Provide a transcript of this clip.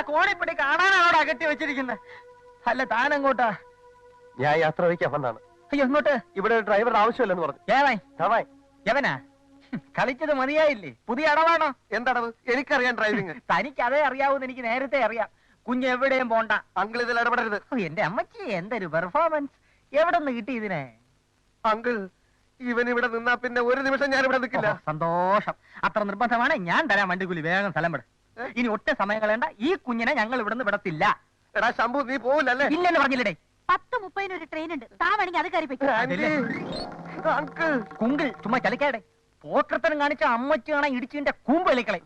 കോണിപ്പടി കാണാനാണോടാ കെട്ടി വെച്ചിരിക്കുന്നത്? അല്ല താനങ്ങോട്ടാ? ഞാൻ യാത്ര വയ്ക്കാൻ വന്നാണ്. അയ്യോ ഇങ്ങോട്ട്. ഇവിടെ ഒരു ഡ്രൈവർ ആവശ്യമില്ലെന്ന് പറഞ്ഞു. എവനാ? കളിച്ചത് മതിയായില്ലേ? പുതിയ അടവാണോ? എന്തടവ്? എനിക്കറിയാം ഡ്രൈവിംഗ്. തനിക്ക് അതേ അറിയാവൂന്ന് എനിക്ക് നേരത്തെ അറിയാം. കുഞ്ഞ് എവിടെയും പോണ്ട. അങ്കിൾ ഇതിൽ ഇടപെടരുത്. എന്റെ അമ്മച്ചി എന്തൊരു പെർഫോമൻസ്! എവിടെ നിന്ന് കിട്ടി ഇതിനെ? അങ്കിൾ ഇവൻ ഇവിടെ നിന്നാ പിന്നെ ഒരു നിമിഷം ഞാൻ ഇവിടെ നിൽക്കില്ല. സന്തോഷം. അത്ര നിർബന്ധമാണ്. ഞാൻ തരാം വണ്ടിക്കൂലി. വേഗം സ്ഥലം വിട്. ഇനി ഒട്ടും സമയം കളയണ്ട. ഈ കുഞ്ഞിനെ ഞങ്ങൾ ഇവിടുന്ന് വിടത്തില്ല. എടാ ശംഭു, നീ പോവില്ലല്ലേ? ഇല്ലെന്ന് പറഞ്ഞില്ലേ? 10:30 ഒരു ട്രെയിൻ ഉണ്ട്. താ വേണമെങ്കിൽ അത് കയറി അങ്കിൾ കുങ്കിൾ ചുമ്മാ ചലിക്കാടെ. പോക്കർത്തനം കാണിച്ച അമ്മച്ചി കാണാൻ ഇടിച്ചിന്റെ കൂമ്പ് കളിക്കളെ.